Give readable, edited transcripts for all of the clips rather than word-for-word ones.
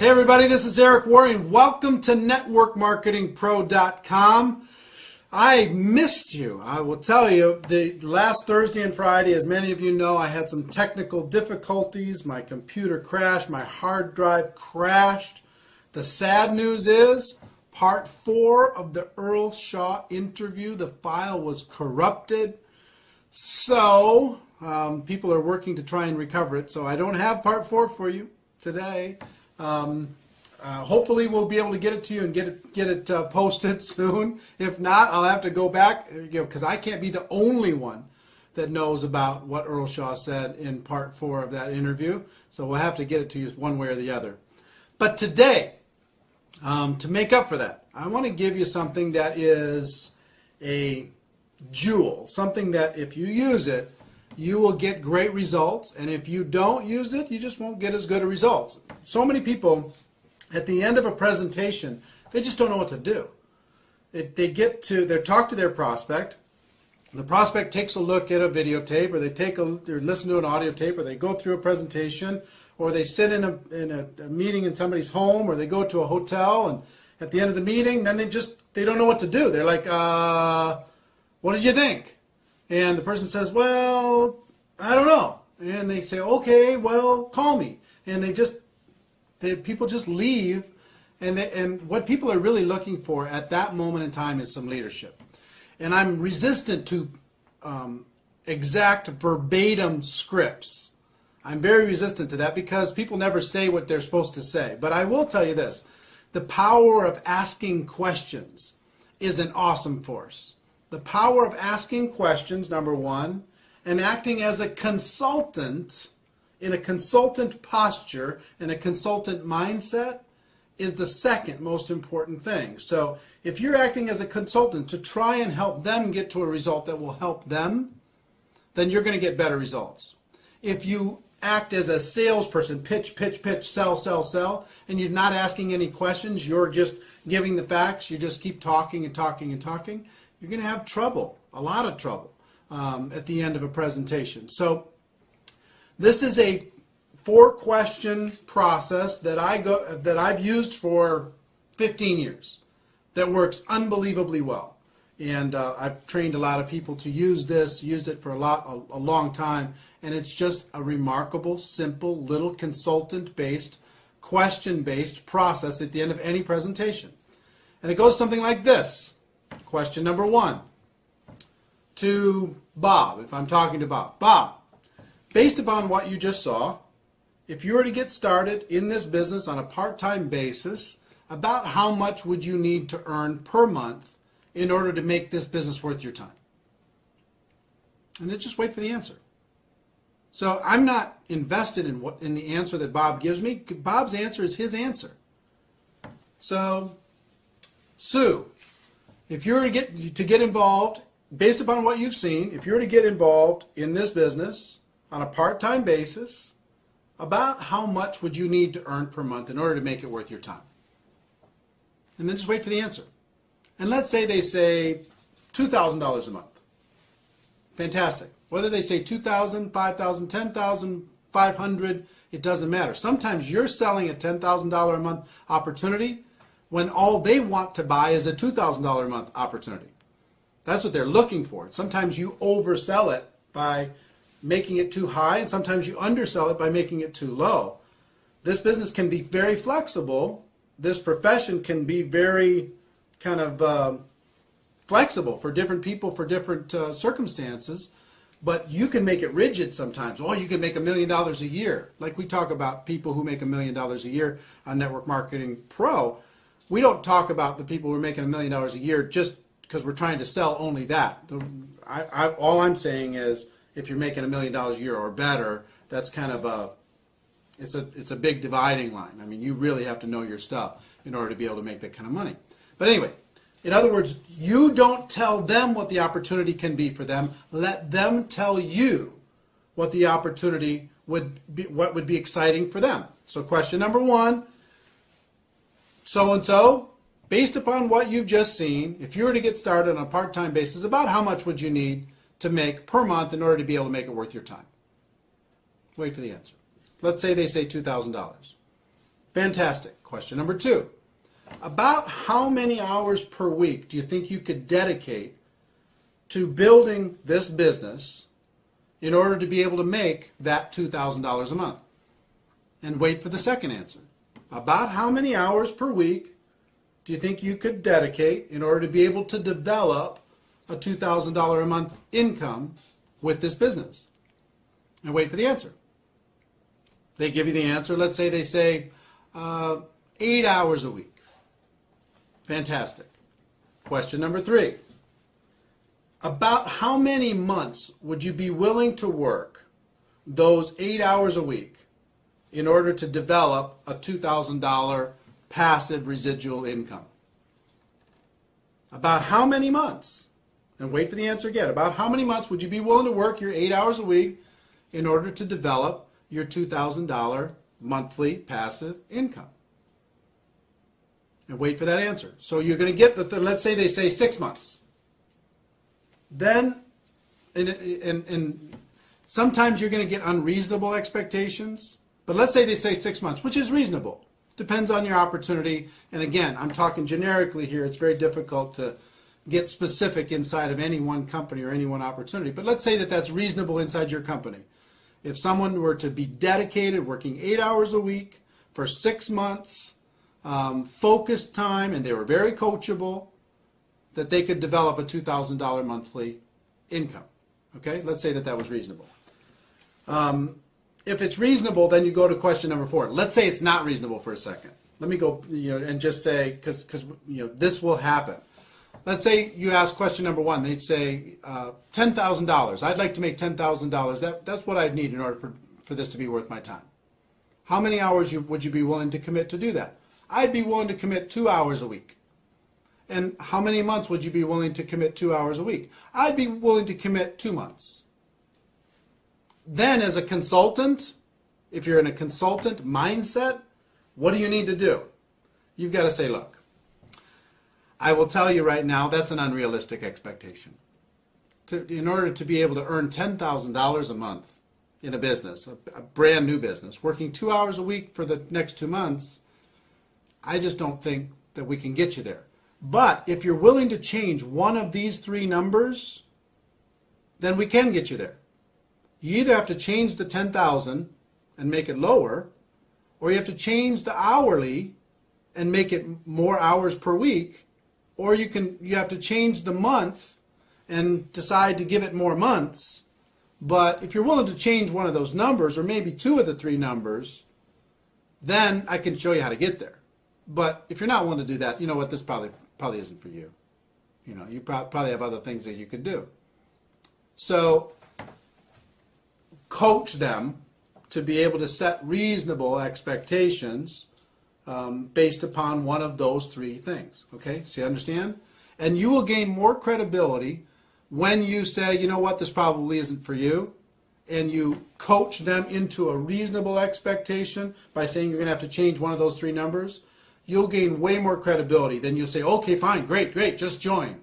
Hey everybody, this is Eric Worre and welcome to networkmarketingpro.com. I missed you. I will tell you, the last Thursday and Friday, as many of you know, I had some technical difficulties. My computer crashed, my hard drive crashed. The sad news is, part 4 of the Earl Shaw interview, the file was corrupted. So, people are working to try and recover it. So I don't have part 4 for you today. Hopefully we'll be able to get it to you and get it posted soon. If not, I'll have to go back, because I can't be the only one that knows about what Earl Shaw said in part 4 of that interview. So we'll have to get it to you one way or the other. But today, to make up for that, I want to give you something that is a jewel, something that if you use it, you will get great results, and if you don't use it, you just won't get as good a results. So many people, at the end of a presentation, they just don't know what to do. They talk to their prospect. The prospect takes a look at a videotape, or they listen to an audio tape, or they go through a presentation, or they sit in a meeting in somebody's home, or they go to a hotel, and at the end of the meeting, then they don't know what to do. They're like, what did you think? And the person says, well, I don't know. And they say, okay, well, call me. And people just leave. And what people are really looking for at that moment in time is some leadership. And I'm resistant to exact verbatim scripts. I'm very resistant to that because people never say what they're supposed to say. But I will tell you this. The power of asking questions is an awesome force. The power of asking questions, number one, and acting as a consultant in a consultant posture, in a consultant mindset, is the second most important thing. So if you're acting as a consultant to try and help them get to a result that will help them, then you're going to get better results. If you act as a salesperson, pitch, sell, and you're not asking any questions, you're just giving the facts, you just keep talking and talking and talking, you're going to have trouble, a lot of trouble, at the end of a presentation. So this is a 4-question process that I've used for 15 years that works unbelievably well. And I've trained a lot of people to use this, used it for a long time, and it's just a remarkable, simple, little consultant-based, question-based process at the end of any presentation. And it goes something like this. Question number 1 to Bob, if I'm talking to Bob. Bob, based upon what you just saw, if you were to get started in this business on a part-time basis, about how much would you need to earn per month in order to make this business worth your time? And then just wait for the answer. So I'm not invested in the answer that Bob gives me. Bob's answer is his answer. So, Sue, if you were to get involved, based upon what you've seen, if you were to get involved in this business on a part-time basis, about how much would you need to earn per month in order to make it worth your time? And then just wait for the answer. And let's say they say $2,000 a month. Fantastic. Whether they say $2,000, $5,000, $10,000, $500, it doesn't matter. Sometimes you're selling a $10,000 a month opportunity when all they want to buy is a $2,000 a month opportunity. That's what they're looking for. Sometimes you oversell it by making it too high, and sometimes you undersell it by making it too low. This business can be very flexible. This profession can be very kind of flexible for different people, for different circumstances, but you can make it rigid sometimes. Oh, you can make $1 million a year. Like we talk about people who make $1 million a year on Network Marketing Pro. We don't talk about the people who are making $1 million a year just because we're trying to sell only that. All I'm saying is if you're making $1 million a year or better, that's kind of it's a big dividing line. I mean, you really have to know your stuff in order to be able to make that kind of money. But anyway, in other words, you don't tell them what the opportunity can be for them. Let them tell you what the opportunity would be, what would be exciting for them. So question number 1, so-and-so, based upon what you've just seen, if you were to get started on a part-time basis, about how much would you need to make per month in order to be able to make it worth your time? Wait for the answer. Let's say they say $2,000. Fantastic. Question number 2. About how many hours per week do you think you could dedicate to building this business in order to be able to make that $2,000 a month? And wait for the second answer. About how many hours per week do you think you could dedicate in order to be able to develop a $2,000 a month income with this business? And wait for the answer. They give you the answer. Let's say they say 8 hours a week. Fantastic. Question number 3. About how many months would you be willing to work those 8 hours a week in order to develop a $2,000 passive residual income? About how many months? And wait for the answer again. About how many months would you be willing to work your 8 hours a week in order to develop your $2,000 monthly passive income? And wait for that answer. So you're going to get let's say they say 6 months. Then, and sometimes you're going to get unreasonable expectations. But let's say they say 6 months, which is reasonable. Depends on your opportunity. And again, I'm talking generically here. It's very difficult to get specific inside of any one company or any one opportunity. But let's say that that's reasonable inside your company. If someone were to be dedicated, working 8 hours a week for 6 months, focused time, and they were very coachable, that they could develop a $2,000 monthly income. Okay, let's say that that was reasonable. If it's reasonable, then you go to question number 4. Let's say it's not reasonable for a second. Let me go, and just say, because this will happen. Let's say you ask question number 1. They'd say $10,000. I'd like to make $10,000. That's what I'd need in order for this to be worth my time. How many hours would you be willing to commit to do that? I'd be willing to commit 2 hours a week. And how many months would you be willing to commit 2 hours a week? I'd be willing to commit 2 months. Then as a consultant, if you're in a consultant mindset, what do you need to do? You've got to say, look, I will tell you right now, that's an unrealistic expectation. In order to be able to earn $10,000 a month in a business, a brand new business, working 2 hours a week for the next 2 months, I just don't think that we can get you there. But if you're willing to change one of these 3 numbers, then we can get you there. You either have to change the 10,000 and make it lower, or you have to change the hourly and make it more hours per week, or you have to change the month and decide to give it more months. But if you're willing to change one of those numbers, or maybe 2 of the 3 numbers, then I can show you how to get there. But if you're not willing to do that, you know what, this probably isn't for you. You probably have other things that you could do. So coach them to be able to set reasonable expectations based upon one of those 3 things. Okay, so you understand? And you will gain more credibility when you say, you know what, this probably isn't for you, and you coach them into a reasonable expectation by saying you're going to have to change one of those 3 numbers. You'll gain way more credibility than you'll say, okay, fine, great, just join.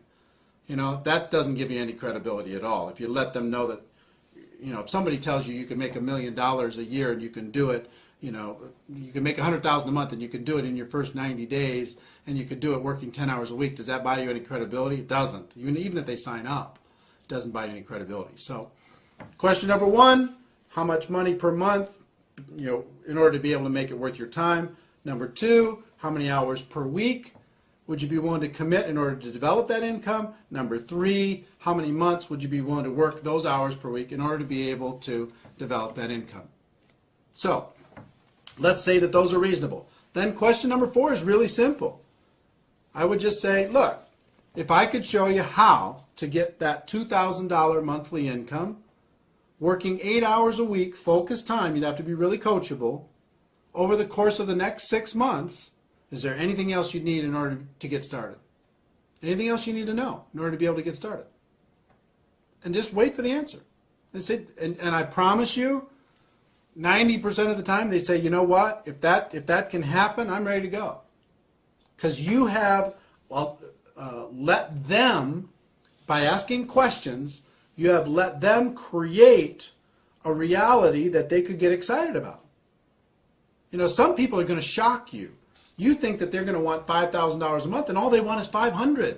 That doesn't give you any credibility at all. If you let them know that, if somebody tells you can make $1 million a year and you can do it, you can make $100,000 a month and you can do it in your first 90 days and you could do it working 10 hours a week, does that buy you any credibility? It doesn't. Even if they sign up, it doesn't buy you any credibility. So question number 1, how much money per month, in order to be able to make it worth your time? Number 2, how many hours per week would you be willing to commit in order to develop that income? Number 3, how many months would you be willing to work those hours per week in order to be able to develop that income? So let's say that those are reasonable. Then question number 4 is really simple. I would just say, look, if I could show you how to get that $2,000 monthly income, working 8 hours a week, focused time, you'd have to be really coachable, over the course of the next 6 months, is there anything else you need in order to get started? Anything else you need to know in order to be able to get started? And just wait for the answer. And I promise you, 90% of the time they say, you know what, if that can happen, I'm ready to go. Because you have let them, by asking questions, you have let them create a reality that they could get excited about. Some people are going to shock you. You think that they're going to want $5,000 a month, and all they want is $500.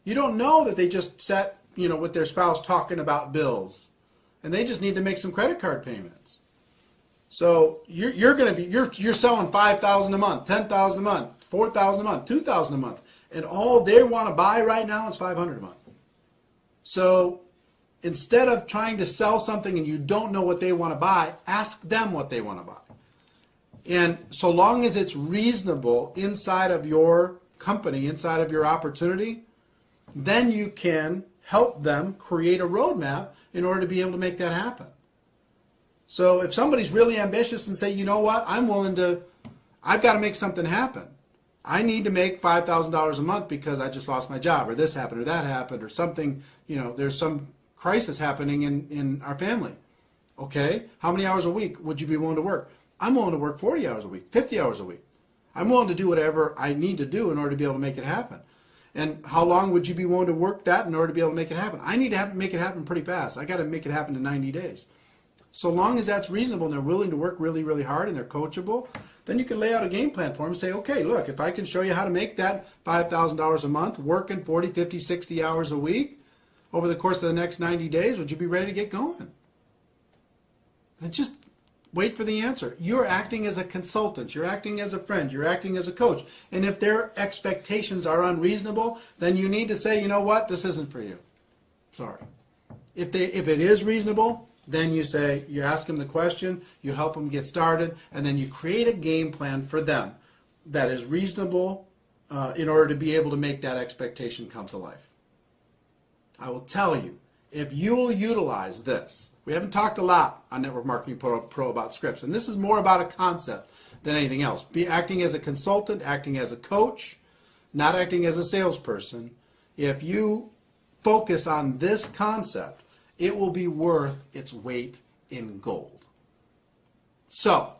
You don't know that they just sat, with their spouse talking about bills, and they just need to make some credit card payments. So you're selling $5,000 a month, $10,000 a month, $4,000 a month, $2,000 a month, and all they want to buy right now is $500 a month. So instead of trying to sell something and you don't know what they want to buy, ask them what they want to buy. And so long as it's reasonable inside of your company, inside of your opportunity, then you can help them create a roadmap in order to be able to make that happen. So if somebody's really ambitious and say, you know what, I've got to make something happen. I need to make $5,000 a month because I just lost my job, or this happened, or that happened, or something, there's some crisis happening in our family. Okay, how many hours a week would you be willing to work? I'm willing to work 40 hours a week, 50 hours a week. I'm willing to do whatever I need to do in order to be able to make it happen. And how long would you be willing to work that in order to be able to make it happen? I need to make it happen pretty fast. I got to make it happen in 90 days. So long as that's reasonable and they're willing to work really, really hard and they're coachable, then you can lay out a game plan for them and say, okay, look, if I can show you how to make that $5,000 a month, working 40, 50, 60 hours a week over the course of the next 90 days, would you be ready to get going? And just wait for the answer. You're acting as a consultant. You're acting as a friend. You're acting as a coach. And if their expectations are unreasonable, then you need to say, you know what, this isn't for you. Sorry. If it is reasonable, then you ask them the question, you help them get started, and then you create a game plan for them that is reasonable in order to be able to make that expectation come to life. I will tell you, if you will utilize this, we haven't talked a lot on Network Marketing Pro about scripts, and this is more about a concept than anything else. Be acting as a consultant, acting as a coach, not acting as a salesperson. If you focus on this concept, it will be worth its weight in gold. So,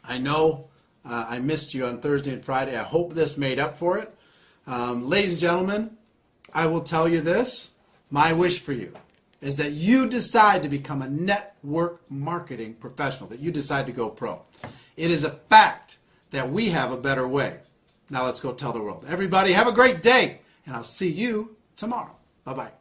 I know I missed you on Thursday and Friday. I hope this made up for it. Ladies and gentlemen, I will tell you this. My wish for you is that you decide to become a network marketing professional, that you decide to go pro. It is a fact that we have a better way. Now let's go tell the world. Everybody have a great day, and I'll see you tomorrow. Bye-bye.